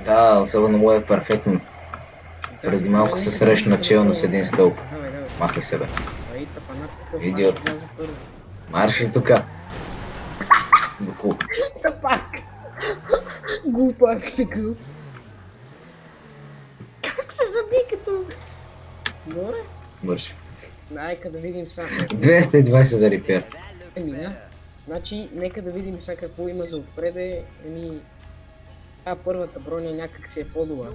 Да, особено му е перфектно. Да, Преди малко мене се така ми срещна иска челно с направо един някакъв стълб. пас. Давай, давай. Махай себе. Ай, тапанар такъв, аз ще Идиот. вляза първо. Марш ли тука? Буку. Пак! Глупак такъв. Как се заби като... Добре. Мърш. Нека да видим сега. 220 за репер. Мина. Значи, нека да видим сега какво има за отпреде. Първата броня някак си е по-добра.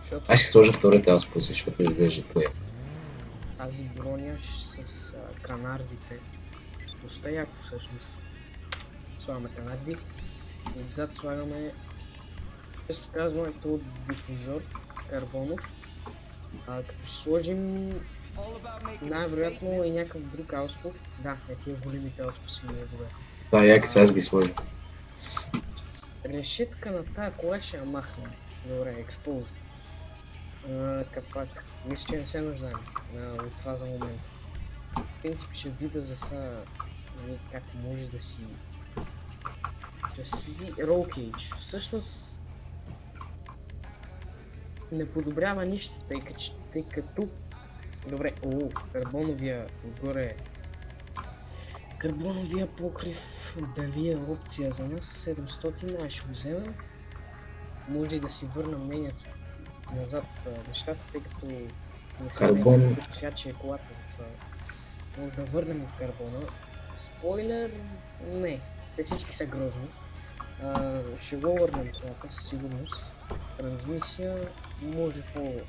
Защото Аз ще сложа втората ауспуси, защото изглежда поем. тази броня с канардите. Доста яко всъщност. Слагаме канарди. Отзад слагаме, често казвам, ето дифузор карбонов. Като ще сложим най-вероятно и някакъв друг ауспух. Да, тия големите ауспуси ми е добре. Да, яки сега аз ги сложа. Решетка на тази кола ще я махнем. Добре, експоз. Капак. Мисля, че не се нуждаем от това за момент. В принцип ще видя за сега как може да си roll cage. Всъщност не подобрява нищо, тъй като... Добре, карбоновия отгоре. Карбоновия покрив, дали е опция за нас? 700, ще го вземем. Може и да си върна мнението назад нещата, тъй като не Карбон. цвят, че е колата за това. Може да върнем от карбона. Спойлер, не. Те всички са грозни. Ще го върнем колата със сигурност. Трансмисия може по-натам.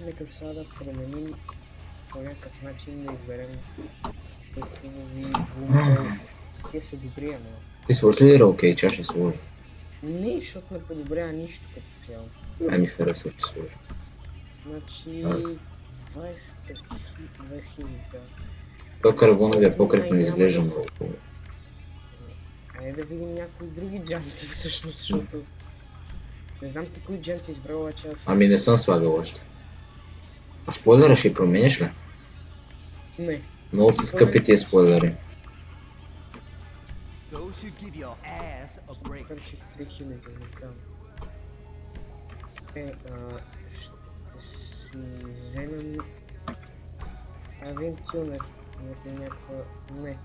Нека сега да променим по някакъв начин да изберем хубави гумбол. Те са добри, ама. Ти сложи ли ролкей, че аз ще сложа? Не, защото не подобрява нищо като цяло. Ми харесва, че сложа. Значи 20 да. То карбоновия покрив не изглежда много хубаво. Айде да видим някои други джанти всъщност, защото... Не знам ти кои джанти избрал, обаче аз... Ами не съм слагал още. А спойлера ще промениш ли? Не. Много са скъпи тия спойлери. Харчих 3000 не знам. Ще си вземем... Авин тюнер. Някаква... Не.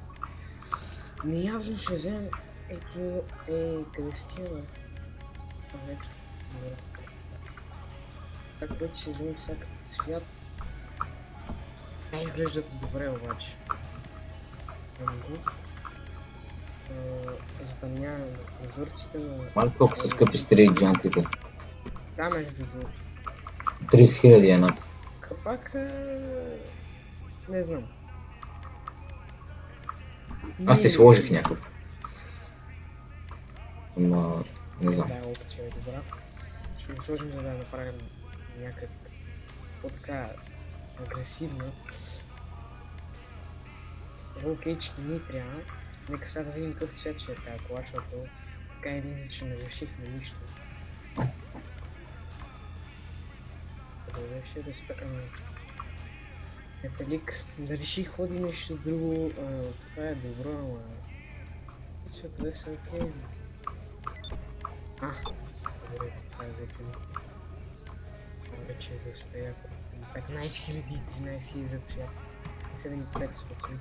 Ми явно ще вземем... Ето... къде стига, бе? Ето. Добре. Так вече ще вземем всякакъв свят. Изглеждат добре обаче. Затъмняваме прозорците на... Малко колко са скъпи стрейт джантите. Да, между другото. 30 000 едната. Капак не знам. Аз ти сложих някакъв. Ама не знам. Да, опция е добра. Ще го сложим, за да направим някак по-така агресивно. Ролкейч не ни трябва. Нека сега да видим какъв цвят ще е тази кола, защото така или иначе не решихме нищо. Добре, ще да спекаме. Металик. Да реши ходи нещо друго. Това е добро, ама... Цветове са окей. Добре, това е вече. Вече е доста яко. 15 000 и 13 000 за цвят. 7500.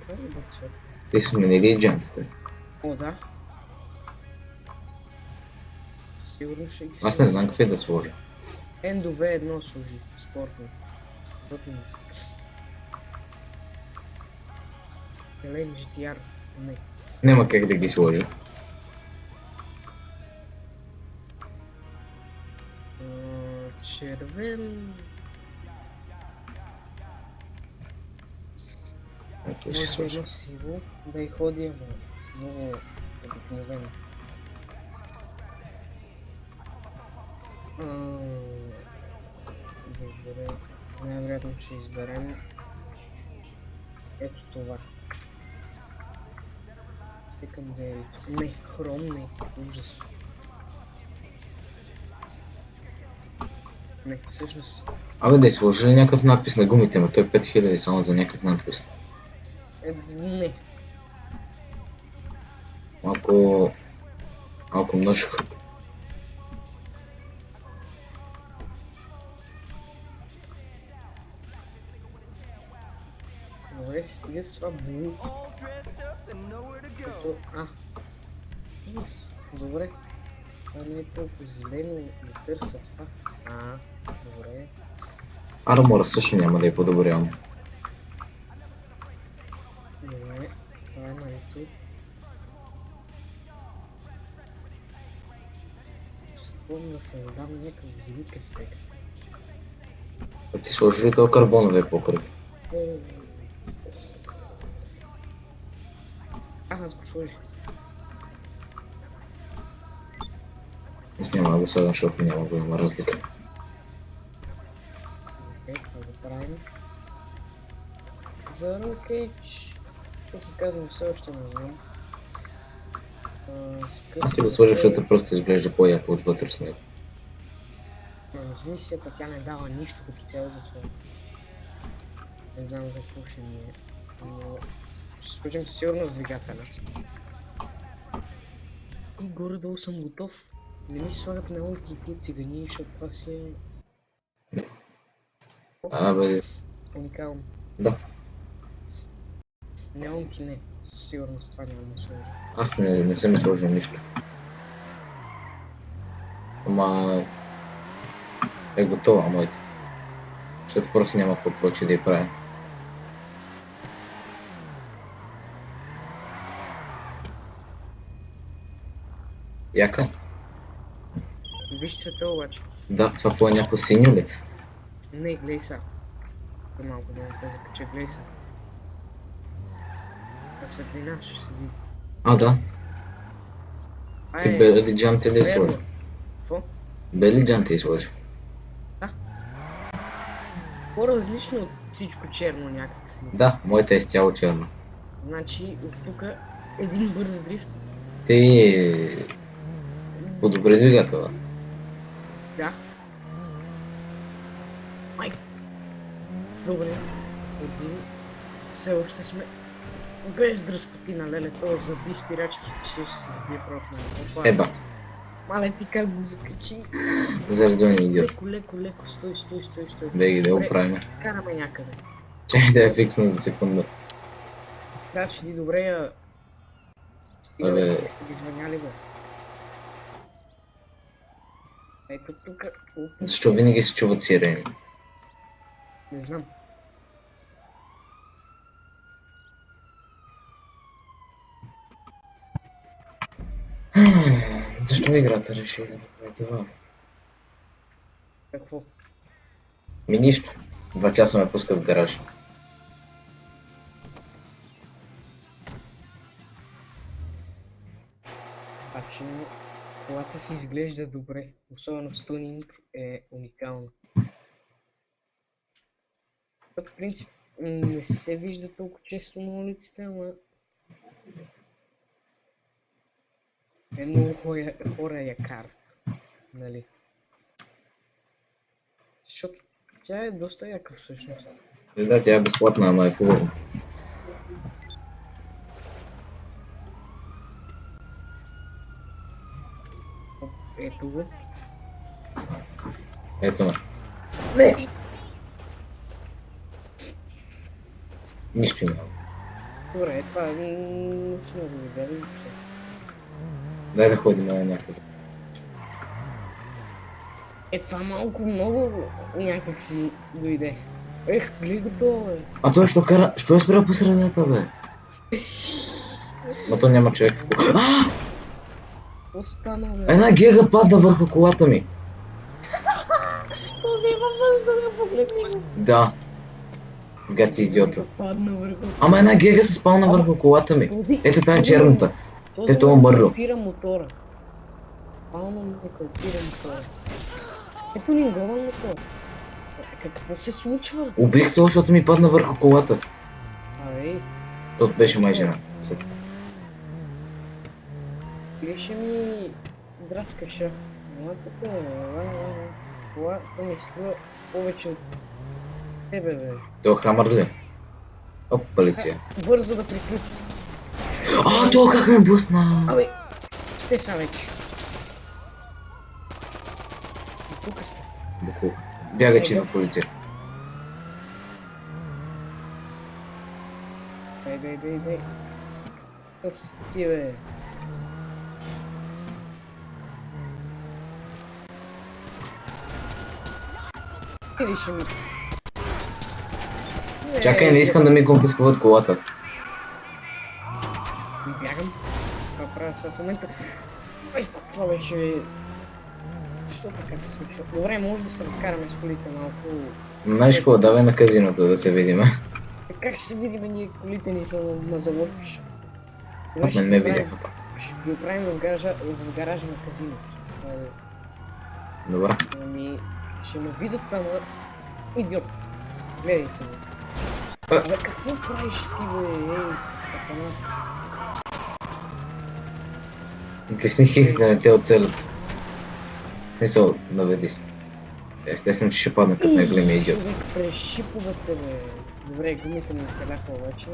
Това е добър цвят. Ти са сменили джантите. О, да. Сигурно ще ги Аз не знам какви да сложа. Endo V1 служи. Спортно. Готини са. Елен GTR. Не. Няма как да ги сложа. Червен... Ето ще Може би сложа. едно сиво, да и ходи, ама много обикновено. Добре, най-вероятно ще изберем ето това. Стикам верито. Не, хром не, ужас. Не, всъщност... Абе да сложи ли някакъв надпис на гумите, но той е 5000 само за някакъв надпис. Не. Малко множко. Добре, стига с това було. Ужас. Добре. Това не е толкова зелено и търся това. Добре. Армора също няма да е подобрявам. Добре. Това е нали тук. Спомня да създам някакъв велик ефект. Да ти сложи ли този карбоновия покрив? Аз го сложих. Аз няма да го слагам, защото няма голяма разлика. Окей, това го правим. За Рокейдж, честно казвам, все още не знам. Аз си го сложих, защото просто изглежда по-яко отвътре с него. С мисията тя не дава нищо като цяло за това. Не знам за какво ще ми е, но ще сложим сигурно с двигателя. И горе-долу съм готов. Не ми се слагат неонки и тия цигани, защото това си е... Абе, Уникално. да. Неонки не, със сигурност това няма да сложа. Аз не съм ми сложил нищо. Ама... е готова моята. Защото просто няма какво повече да я правя. Яка? Виж цвета обаче. Да, това какво е някакво синьо ли? Не, гледай са. Малко да те закача, гледай са. На светлина ще се види. Да. Ти бели джанти ли сложи? Какво? Бели джанти сложи. По-различно от всичко черно някакси. Да, моята е изцяло черна. Значи от тук един бърз дрифт. Ти... подобри двигателя. Да. Май. Добре. Един. Все още сме без дръскотина, леле, то заби спирачки, ще се забие просто на Еба. Мале ти как го закачи. Заради он идиот. Леко, стой. Беги да го Добре, правим. караме някъде. Чай да я фиксна за секунда. Да, че ти добре я... Абе. Ще ги звъняли, бе. Ето тук... Защо винаги се чуват сирени? Не знам. Защо играта реши да направи това? Какво? Ми нищо. 2 часа ме пускат в гараж. Значи, колата си изглежда добре, особено в тунинг е уникално. В принцип не се вижда толкова често на улиците, ама много хора я карат, нали? Защото тя е доста яка всъщност. Да, тя е безплатна, ама е хубава. Ето го. Ето ме. Не! Нищо няма. Добре, това не сме го видели. Дай да ходим на някъде. Това малко много някак си дойде. Гледай го това, бе. А той що е спрял по средата, бе? Но то няма човек. Какво стана, бе? Една гега падна върху колата ми. Този има въздуха, погледни го. Да. Гати идиота. Падна върху. Ама една гега се спална върху колата ми. Ето тая черната. Те това мърло. Калпира мотора. Пално ми калпира мотора. Ето ни гола мотора. Какво се случва? Убих това, защото ми падна върху колата. Абе, Тот беше май жена. беше ми драскаша. Ама тук колата ми струва повече от тебе, бе. То хамър ли? Оп, полиция. Бързо да приключи. То как ме блъсна? Абе, те са вече. Тук сте. Буклук. Бягай, че Ега. идва полиция. Дай. Какъв си ти, бе? Видиш ми. Чакай, не искам да ми конфискуват колата. Бягам. Това правя сега в момента. Ой, това беше... Защо така се случва? Добре, може да се разкараме с колите малко. Знаеш какво, давай на казиното да се видим. Как ще се видим, ние колите ни са на заводиш? От мен ме видяха пак. Ще ги оправим в гаража на казино. Това е... Добре. Ами, ще ме видят там, идиот. Гледайте ме. Абе, какво правиш ти, бе? Ей, капана. Тисни хикс да не те оцелят. Смисъл, наведи се. Естествено, че ще падна като най-големия идиот. Човек, през шиповете, бе. Добре, гумите ми оцеляха обаче.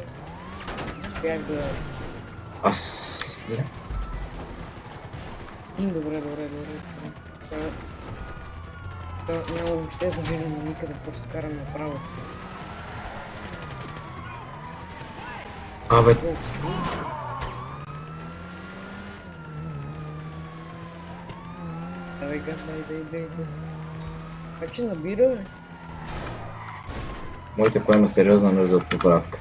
Успях да... Аз... Не. Добре. Сега... Няма въобще да видим никъде, просто карам направо. Абе, Давай газ, дай. Как ще набираме? моите поема сериозна нужда от поправка.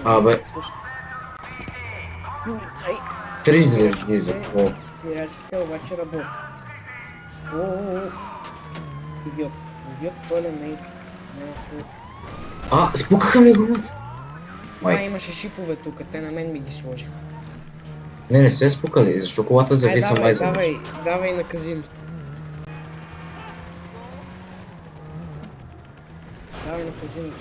Абе, Полицай! 3 звезди за какво? Спирачките обаче работят. Ооо! Идиот, пълен нейк. Спукаха ми гумата. Май. Имаше шипове тук, те на мен ми ги сложиха. Не се спукали, защо колата зависа май за нещо. Давай на казиното. Давай на казиното.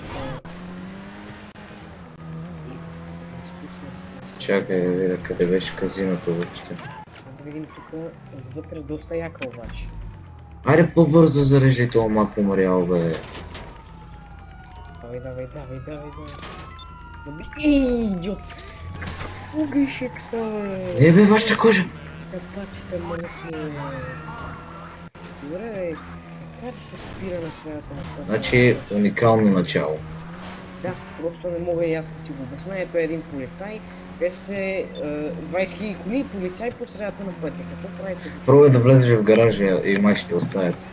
Чакай да видя къде беше казиното въобще. Да видим тук, вътре доста яка обаче. Айде по-бързо зареждай това мак умрял, бе. Давай. Идиот! Какво грешек са, бе? Не бе, вашата кожа! Капаците мръсни, бе. Добре, бе. Как се спира на средата на това? Значи, уникално начало. Да, просто не мога и аз да си го обясня. Ето е един полицай. Те се 20 000 коли и полицай по средата на пътя. Какво правите? Пробвай да влезеш в гаража и май ще те оставят.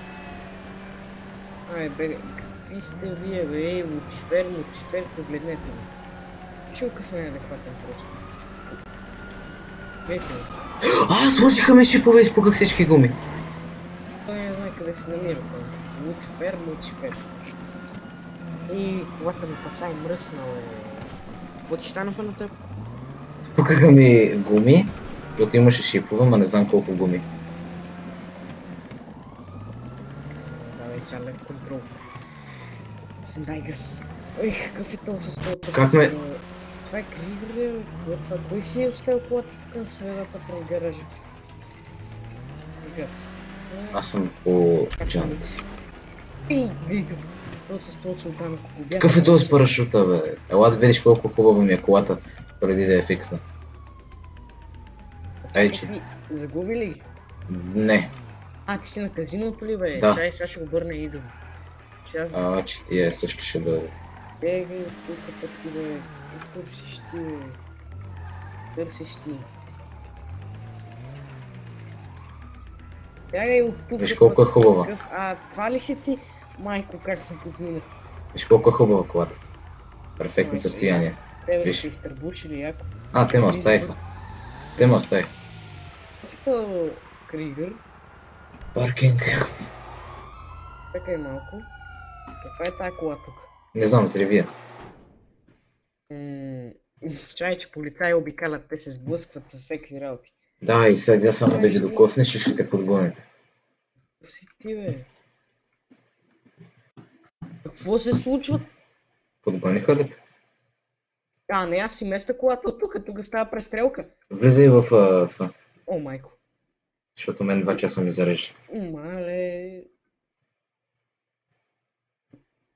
Бе, какви сте вие, бе? Луцифер, погледнете ме. Чулкав е неадекватен просто. Гледайте ме. Сложиха ме шипове и изпуках всички гуми. Той не знае къде се намира той. Луцифер. И колата ми паса и мръсна, бе. Какво ти стана на теб? Спукаха ми гуми, защото имаше шипове, ма не знам колко гуми. Давай сега лек контрол. Дай газ. Ой, какъв е този с това? Как ме- Това е Кригър, ли? Това кой си е оставил колата тук на средата през гаража? Газ. Аз съм по джанти. Ей, Кригър. Това с това султан, ако го бях... Какъв е този с парашута, бе? Ела да видиш колко хубава ми е колата, преди да е фиксна. Ей, че. Какви? Загуби ли ги? Не. Ти си на казиното ли, бе? Да. Чай, сега ще го бърна и идвам. Че тия също ще дойдат. Бегай от тук път ти, бе. Търсиш ти, бе. Търсиш ти. Бягай от тук. Виж колко е хубава. Това ли си ти? Майко, как се подмина? Виж колко е хубава колата. Перфектно състояние. Тебе Виж. ще изтърбучили яко. Те ме оставиха. Ето Кригър. Паркинг. Чакай малко. Каква е тая кола тук? Не знам, взривия. Чай, че полицаи обикалят, те се сблъскват с всеки работи. Да, и сега само да ги докоснеш и ще те подгонят. Какво си ти, бе? Какво се случва? Подгониха ли те? Не, аз си места колата от тук става престрелка. Влизай в това, О, майко. защото мен 2 часа ми зарежда. Мале.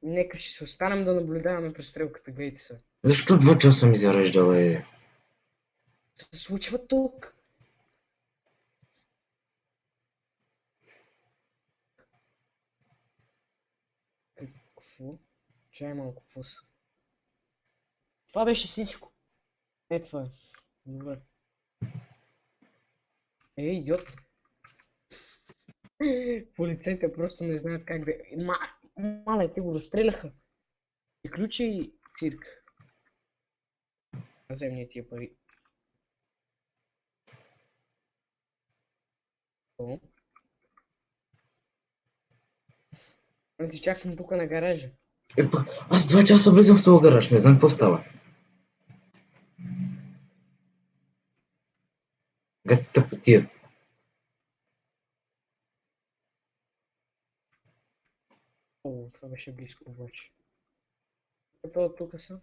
Нека ще се останем да наблюдаваме престрелката, гледайте се. Защо 2 часа ми зарежда, бе? Се случва тук. какво? Чай малко, какво са? Това беше всичко. Е, това е. Добре. Идиот. Полицейите просто не знаят как да... Мале, те го разстреляха. Приключи цирк. Взем ни тия пари. О. Аз ти чакам тук на гаража. Аз 2 часа влизам в този гараж, не знам какво става. Гати тъпотият. О, това беше близко обаче. Ето от тук са.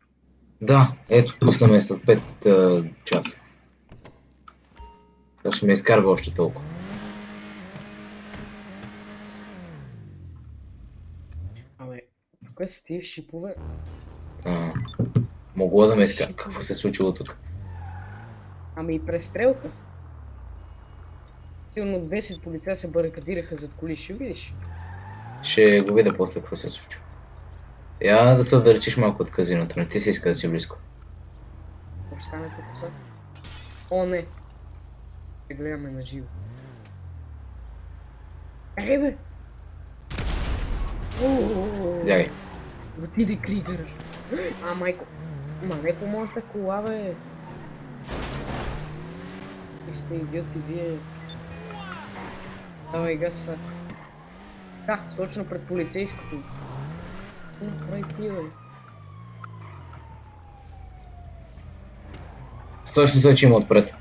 Да, ето пусна ме след 5 часа. Това ще ме изкарва още толкова. Абе, тук са тия шипове. Могло да ме изкарва. Какво се е случило тук? Ами и престрелка. Силно 10 полицаи се барикадираха зад коли, ще видиш. Ще го видя после какво се случва. Я да се отдалечиш малко от казиното, не ти се иска да си близко. Какво ще стане тук са? О, не! Ще гледаме на живо. Ей, бе! Бягай. Отиде Кригър. Майко. Ма не по моята кола, бе. И сте идиоти вие. Давай гаса. Да, точно пред полицейското. Направи ти, бе. Стой, че има отпред.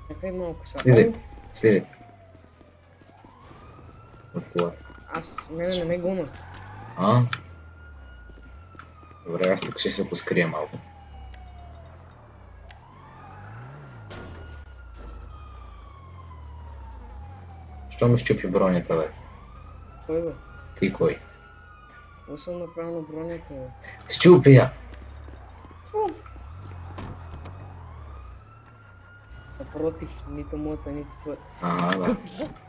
Чакай малко са. Слизай. Слизай. От колата. Мене не ме гонат. Добре, аз тук ще се поскрия малко. Що ми щупи бронята, бе? Кой, бе? Ти кой? Какво съм направил на бронята, бе? Щупи я! Напротив, нито моята, нито твоята. Да.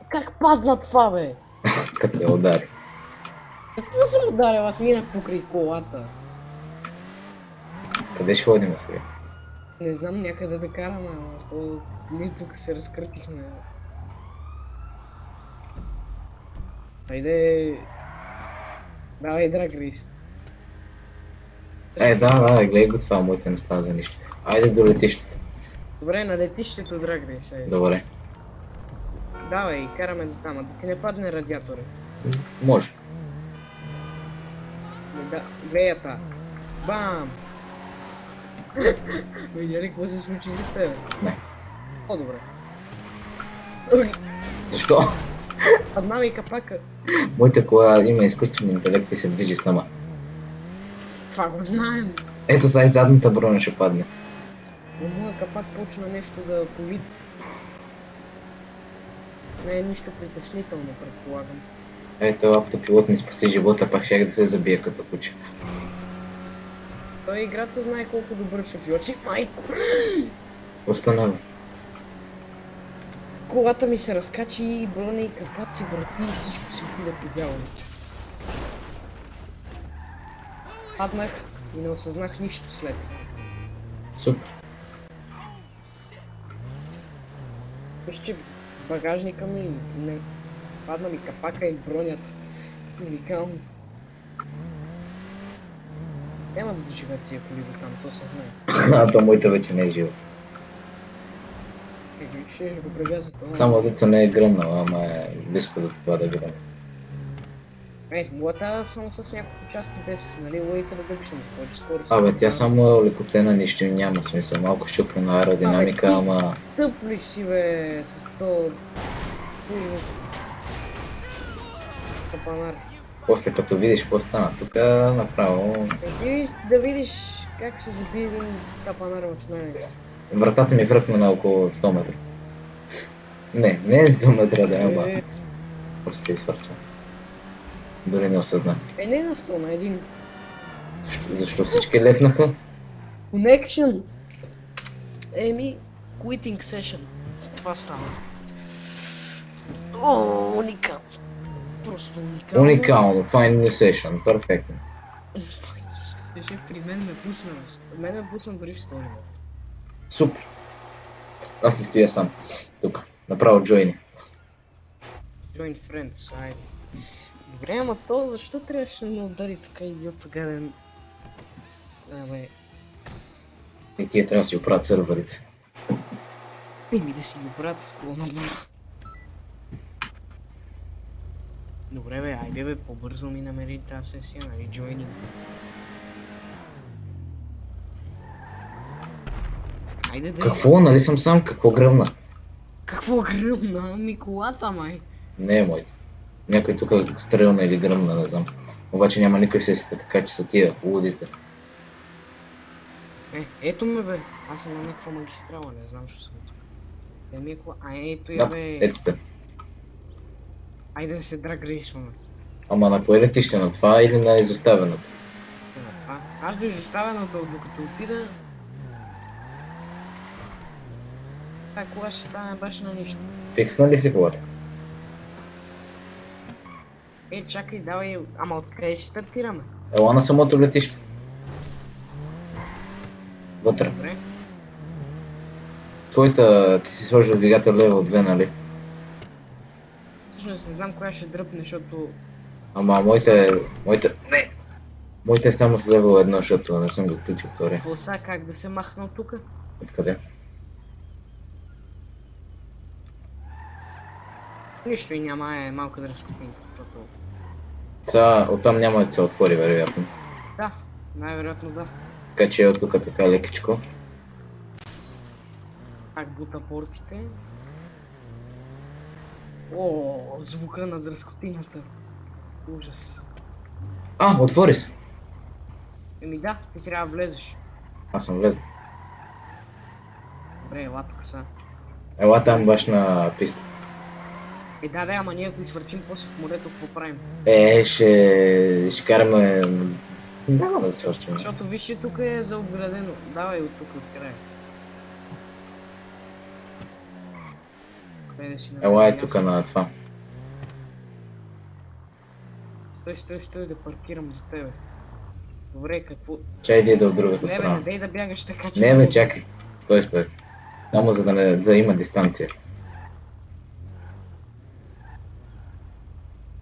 Как падна това, бе? Като я удари. Какво съм ударил? Аз минах покрай колата. Къде ще ходим сега? Не знам някъде да караме, ама то... Ние тук се разкъртихме. Айде... Давай, Drag Race. Да, гледай го това, моите не става за нищо. Айде до летището. Добре, на летището Drag Race, айде. Добре. Давай, караме до там, да ти не падне радиатора. Може. Да, гледата. Бам! Видя ли какво се случи за тебе? Не. По-добре. Защо? Падна ми капака. Моята кола има изкуствен интелект и се движи сама. Това го знаем. Ето сега и задната броня ще падне. Но моя капак почна нещо да повиди. Не е нищо притеснително, предполагам. Ето автопилот ми спаси живота, пак щях да се забия като куче. Той играта знае колко добър шофьор. Майко! Останава. Колата ми се разкачи и броня и капаци, врати и всичко си отиде по дявола. Паднах и не осъзнах нищо след. Супер. Вижте, багажника ми не. Падна ми капака и бронята. Уникално. Няма да доживеят тия коли до там, то се знае. То моята вече не е жива. Ще го превязат това. Само дето не е гръмнала, ама е близко до това да гръмне. Моята само с няколко части без, нали, лойка да дъпчем, повече скоро. Абе, тя само е лекотена, нищо няма смисъл. Малко щупена аеродинамика, ама... Тъп ли си, бе, с то... Капанар. После като видиш какво стана, тук направо... Да видиш как се заби един капанар в мене. Вратата ми връкна на около 100 метра. Не е 100 метра да е, ама... Просто се извърча. Дори не осъзнах. Не на 100, на един. Защо всички лефнаха? Connection! Quitting session. Това става. О, уникално. просто уникално. Уникално, Find New Session, перфектно. Слушай, при мен ме пусна. При мен ме пусна дори в стори мод. Супер. Аз си стоя сам. Тук. Направо джойни. Join friends, айде. Добре, ама то защо трябваше да ме удари така идиот гаден? Абе, И тия трябва да си оправят сървърите. еми да си ги оправят с колона бра. Добре бе, айде бе, по-бързо ми намери тази сесия, нали, joining. Айде да Какво? Нали съм сам? Какво гръмна? Какво гръмна? Ами колата, май. Не е моите. Някой тук стрелна или гръмна, не знам. Обаче няма никой в сесията, така че са тия лудите. Ето ме бе. Аз съм на някаква магистрала, не знам, що съм тук. Те ми е кола. Ето я Да, бе. ето те. Айде да се драгрейсваме. Ама на кое летище? На това или на изоставеното? На това. Аз до изоставеното, докато отида. Тая кола ще стане баш на нищо. Фиксна ли си колата? Чакай, давай. Ама откъде ще стартираме? Ела на самото летище. Вътре. Добре. Твоята, ти си сложил двигател лево 2, нали? Всъщност не знам коя ще дръпне, защото... Ама моите... Не! Моите е само с лево 1, защото не съм го отключил втория. Какво сега, как да се махна от тука? Откъде? Нищо и няма, малка дръскотинка, защото... Сега оттам няма да се отвори, вероятно. Да, най-вероятно да. Така че от тук така лекичко. Как бута портите. О, звука на дръскотината. Ужас. Отвори се! Еми да, ти трябва да влезеш. Аз съм влезнал. Добре, ела тук са. Ела там баш на писта. Да, ама ние ако извъртим после в морето, какво правим? Ще караме... Няма да свършим. Защото виж, тук е заобградено. Давай от тук, от края. Ела е тук на това. Стой да паркирам за тебе. Добре, какво? Чай да ида от другата Не бе, страна. не дей да бягаш така, че... Не бе, чакай. Стой. Само за да има дистанция.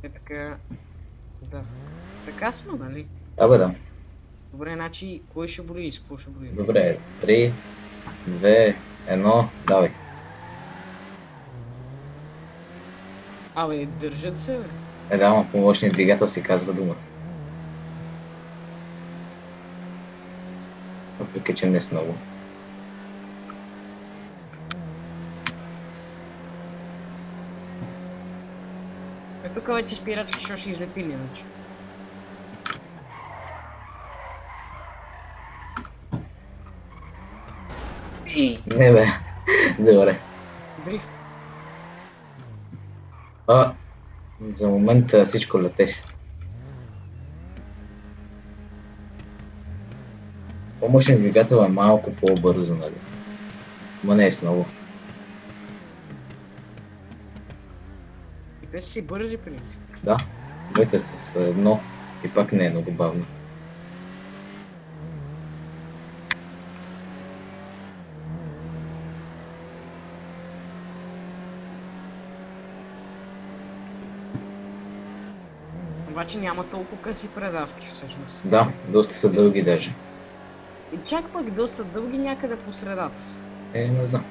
Така... Да. Така сме, нали? Да. Добре, значи, кой ще брои? С какво ще брои? Добре, 3, 2, 1, давай. Абе, държат се, бе. Ама помощният двигател си казва думата. Въпреки, че не с много. Тук вече спирачки, що ще излетим иначе. Не бе, добре. Дрифт. За момента всичко летеше. Помощният двигател е малко по-бързо, нали? Ма не е с много. И те си бързи, принцип. Да, моите са с едно и пак не е много бавно. Обаче няма толкова къси предавки, всъщност. Да, доста са дълги даже. И чак пък доста дълги някъде по средата са. Не знам.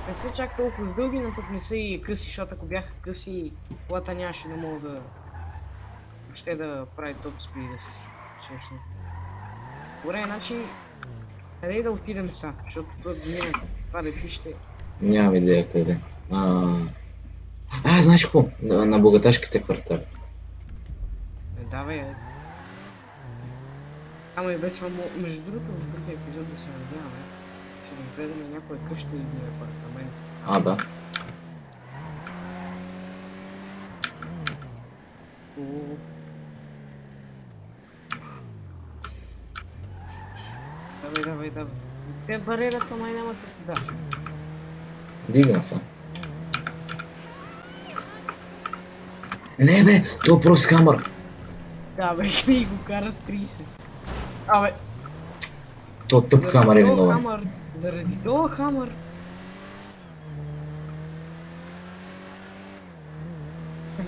Не са чак толкова дълги, но пък не са и къси, защото ако бяха къси, колата нямаше да мога да... въобще да прави топ спида си, честно. Добре, значи... Къде да отидем са, защото това това летище... Нямам идея къде. Знаеш какво? На богаташките квартали. Давай, Ама и вече между другото в другия епизод да се надяваме, ще ни гледаме някоя къща или апартамент. Да. Давай. Те барерата май няма да. Дигна се. Не бе, то е просто хамър. Да бе, и го кара с 30. Абе, То тъп хамър е този виновен. хамър, заради този хамър.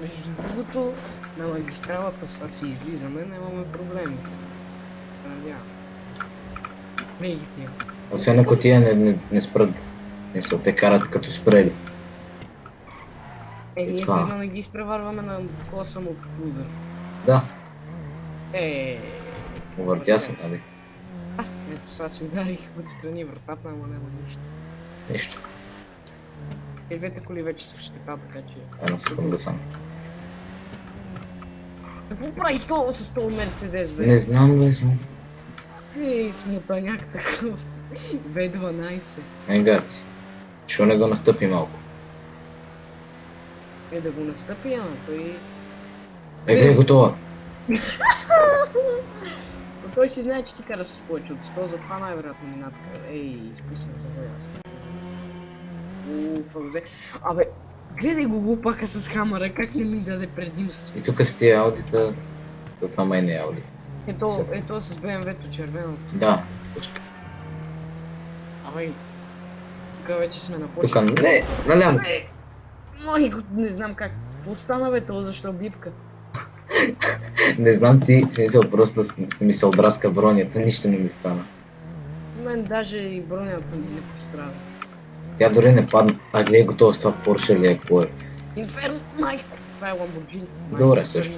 Между другото, на магистралата са си излизаме, нямаме проблеми. Се надявам. Не ги тия. Освен ако тия не спрат. Мисъл, те карат като спрели. Ние това. седно не ги изпреварваме на такова самоудар. Да, увъртя се, въртя нали? Ето сега си ударих отстрани вратата, ама няма нищо. Нищо. И двете коли вече са в щета, така че... Една секунда само. Какво прави това с този Мерцедес, бе? Не знам, бе, съм. Ей, смутаняк такъв. V12. Гати. Що не го настъпи малко? Да го настъпи, ама той... Гледай го това. Но той си знае, че ти караш с повече от 100, затова най-вероятно минатка. Ей, изпусна за вояс. Това го взе. Абе, гледай го глупака с хамъра, как не ми даде предимство. И тук с тия аудита, то това май не е ауди. Ето с BMW-то червеното. Да, точно. Абе, тук вече сме на почва. Тук не, наляво. Майко, не знам как. Остана бе то, защо бипка? Не знам ти, в смисъл, просто ми се отраска бронята, нищо не ми стана. Мен даже и бронята ми не пострада. Тя дори не падна. А гледай го това с това Порше ли е, какво е? Инферно, майко! Това е Lamborghini. Добре, също.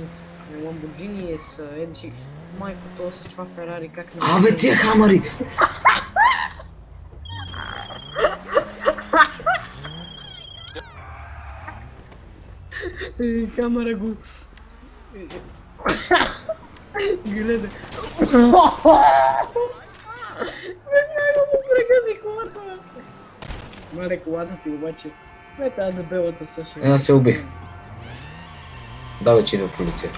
Lamborghini е с Едиши. Майко, това с това Ферари, как не... Абе, тия хамари! Камера го... Гледай. Веднага му прегази колата, бе. Маре, колата ти обаче. Не тази дебелата също. Аз се убих. Да, вече идва полиция.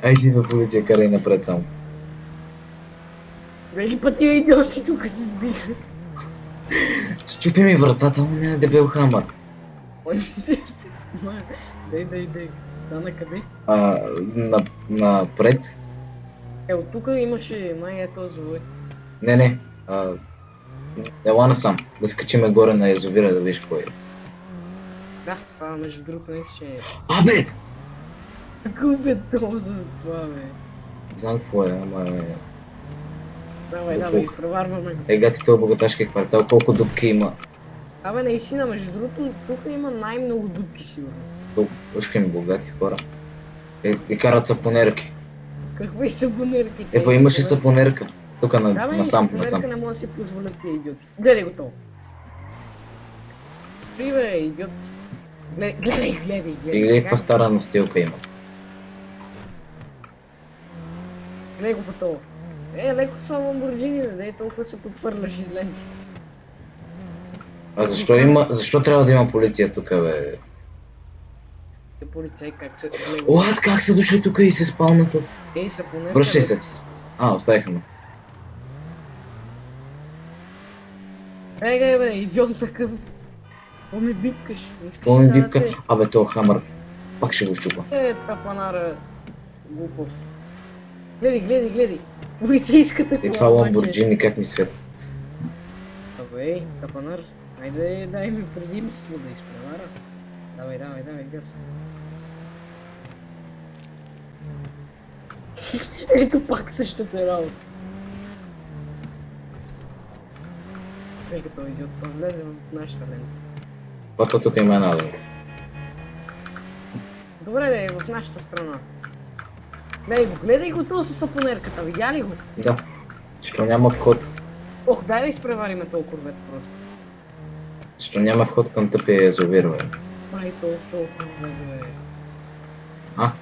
Ай, ще идва полиция, карай напред само. Вели път тия идиоти тук се сбиха. Счупи ми вратата, но не е дебел хамър. Дей. Са на къде? Напред? От тук имаше май е този вой. Не. Ела насам. Да скачиме горе на язовира да видиш кой е. Да, това между другото не ще е. Абе! Губя това за това, бе. Знам какво е, ама е... Давай, изпреварваме. Гати, този богаташки квартал, колко дупки има. Абе, наистина, между другото, тук има най-много дупки, сигурно. Тук ушки ми богати хора. И карат сапонерки. Какви са бунерки? Имаше сапонерка. Тук Да, бе, насам. сапонерка не може да си позволят тия идиоти. Гледай го това. Спри, бе, идиот. Гледай. И гледай каква стара настилка има. Гледай го по това. Леко с това Lamborghini, да дай толкова се подхвърляш из ленти. А защо трябва да има полиция тук, бе? Полицай как се... What? Как са дошли тук и се спалнаха? Сапонерка... Връщай се. Оставиха ме. Бе, идиот такъв. Какво ме бипкаш? Какво ми бипка? Абе, този хамър. Пак ще го щупа. Тапанара... Глупов. Гледай. Полицейската кола. И това Lamborghini как ми света. Абе, тапанар. Айде, дай ми предимство да изпревара. Давай, газ. Ето пак същата работа. Тъй като идиот, влезе в нашата лента. Папа, тук има една лента. Добре, в нашата страна. Гледай го това с сапонерката, видя ли го? Да. Защо няма вход? Ох, дай да изпревариме този корвет просто. Защо няма вход към тъпия язовир, бе? Май този корвет,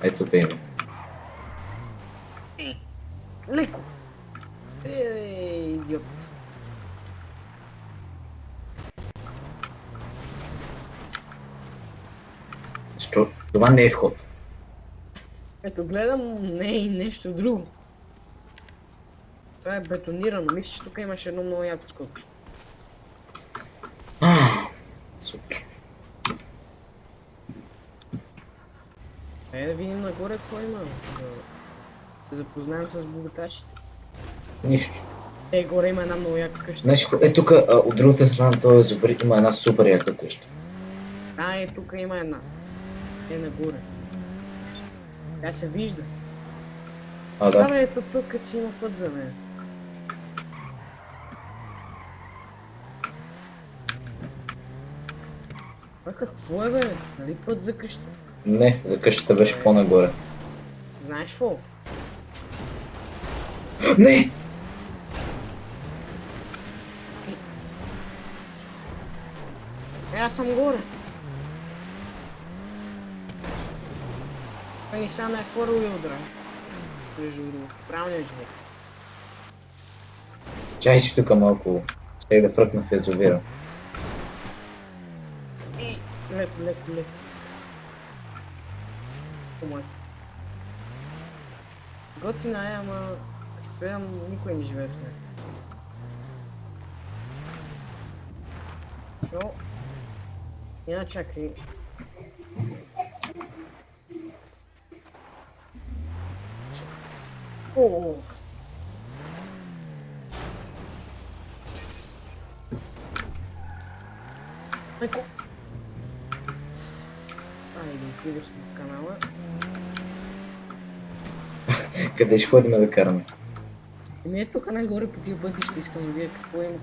бе. Тук има. Леко. Идиот. Защо? Това не е вход. Ето гледам, не и нещо друго. Това е бетонирано, мисля, че тук имаше едно много яко скоро. Супер. Да видим нагоре какво има. Да се запознаем с богаташите. Нищо. Горе има една много яка къща. Значи, тук от другата страна на този язовир има една супер яка къща. Тук има една. Нагоре. Тя се вижда. Да. Ето тук си има път за нея. Какво е, бе? Нали път за къща? Не, за къщата беше по-нагоре. Знаеш какво? Не! Аз съм горе. Ни сега е форвил драйв. Между другото, правилният живот. Чай, че тук малко ще да фръкна в язовира. Леко. Омай. Готина е, ама... Гледам, никой не живее в нея. Но... Чакай. О! Айде, отидеш в канала. Къде ще ходим да караме? Тук нагоре по тия пътища искам да видя какво има.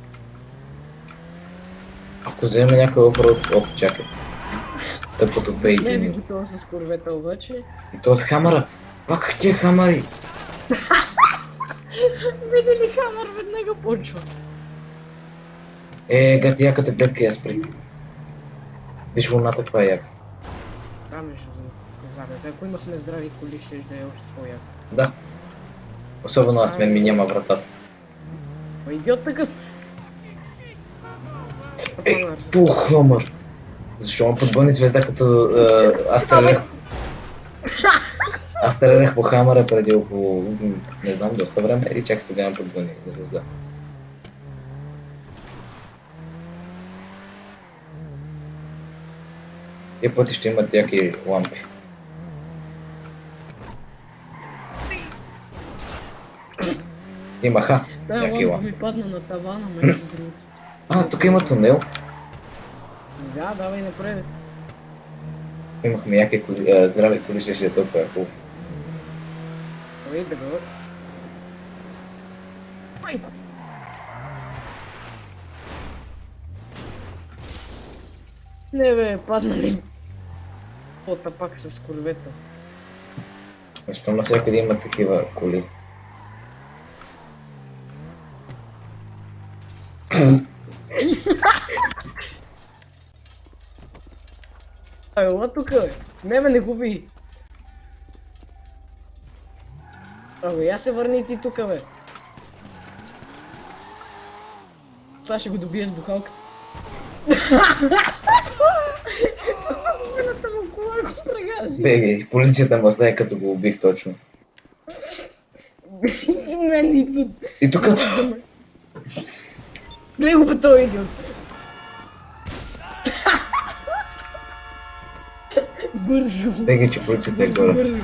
Ако вземе някой оф, чакай. Тъпото Не пейти би ми. готова с корвета обаче. И то с хамъра. Пак тия хамари. Види ли хамър, веднага почва. Гати яката гледка я спри. Виж луната каква е яка. Между другото. Ако имахме здрави коли, ще да е още по-яко. Да. Особено аз мен ми няма вратата. Идиот такъв! То хамър. Защо ме подгони звезда като аз стрелях? Аз стрелях по хамъра преди около, не знам, доста време и чак сега ме подгони звезда. Тия пъти ще имат яки лампи. Имаха яки лампа лампи. ми падна на тавана, между другото. Тук има тунел. Да, давай напред. Имахме яки здрави коли, ще е толкова хубаво. Ой, да го. Ой! Не бе, падна ми. Пота пак с корвета. Защо навсякъде има такива коли? Ела тук, бе. Не губи. Я се върни ти тук, бе. Това ще го добие с бухалката. Собствената му кола го прегази. Беги, полицията ме остави като го убих точно. Мен идват. И тук... Глей го бе този идиот. Бързо. Беги, че полицията е горе. Бързо.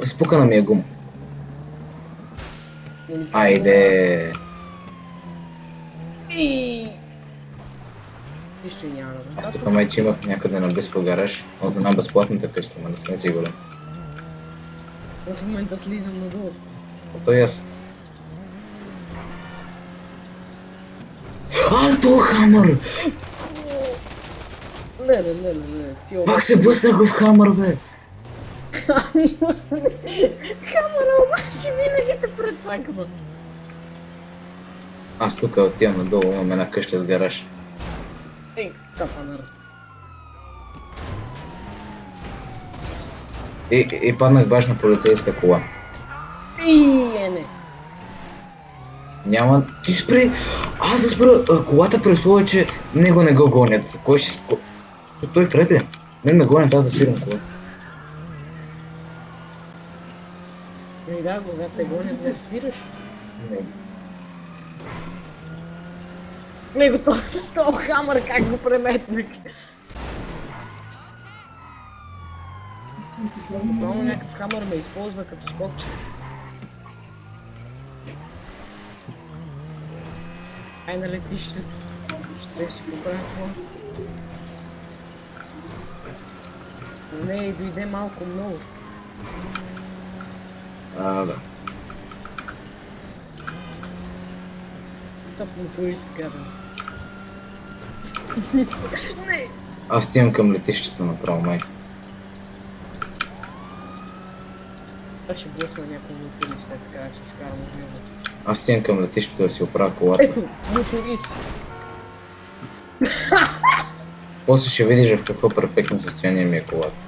Спука на ми е гум. Айде. Нищо няма. Аз тук майче имах някъде на близко гараж от една безплатната къща, но не сме сигурен. Аз в момента слизам надолу. То и аз. То хамър! Не. Пак се блъснах в хамър, бе! Камера обаче винаги те прецаква. Аз тук отивам надолу, имам една къща с гараж. Капанър. И паднах баш на полицейска кола. Не. Няма... Ти спри! Аз да спра колата при условие, че него не го гонят. Кой ще... Той вред е. Мен ме гонят, аз да спирам колата. Да, когато те гонят, не спираш. Не. Глей го този хамър, как го преметнах. Буквално някакъв хамър ме използва като скокче. Ай на летището. Ще си поправя това. Не, дойде малко много. Да. Топ моторист гаден. Не! Аз стигам към летището направо, май. Това ще блъсна някой моторист, така да си изкарам от него. Аз стигам към летището да си оправя колата. Ето, моторист! После ще видиш в какво перфектно състояние ми е колата.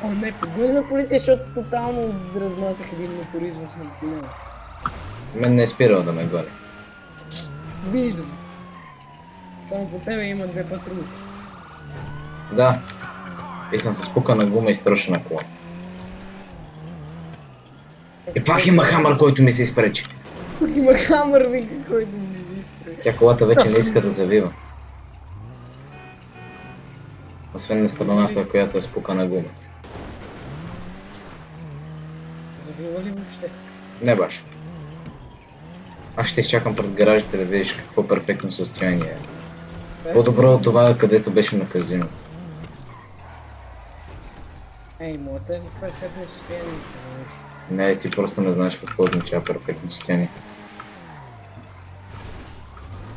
О, не, погони на полиция, защото тотално размазах един моторист в мантинала. Мен не е спирал да ме гони. Виждам. Само по тебе има две патрулки. Да. И съм с спукана гума и строшена кола. И пак има хамър, който ми се изпречи. Тук има хамър, вика, който ми изисква. Тя колата вече не иска да завива. Освен на страната, която е спукана гумата. Завива ли въобще? Не баш. Аз ще изчакам пред гаражите да видиш какво перфектно състояние е. По-добро от това, където беше на казиното. Ей, моята е в перфектно състояние. Не, ти просто не знаеш какво означава перфектно състояние.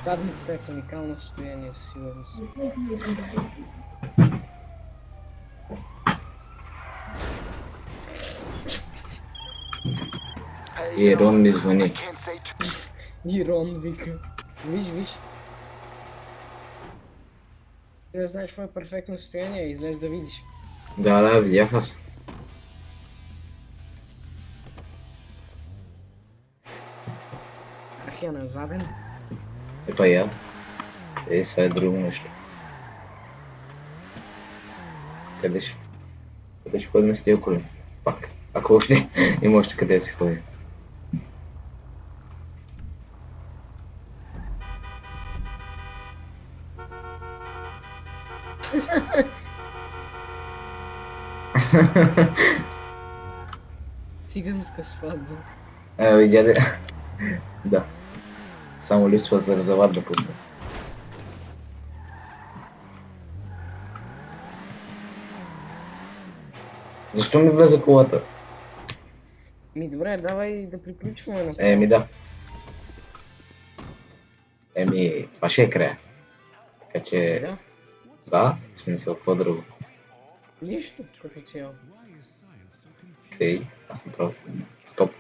Задницата е в уникално състояние, със сигурност. И Рон ми звъни. Ирон вика. Виж, виж. Ти не знаеш какво е перфектно състояние, излез да видиш. Да, видях аз. Архиана е заден. Епа я. Сега е друго нещо. Къде ще? Къде ще ходим с тия коли? Пак. Ако още има още къде да се ходи. Циганска сватба. Видя ли? Да. Само листва за зават да пуснат. Защо ми влезе колата? Ми добре, давай да приключваме на Еми да. Еми, това ще е края. Така че, Да, да, смисъл, какво друго. нищо като цяло. Окей, аз направо. Стоп.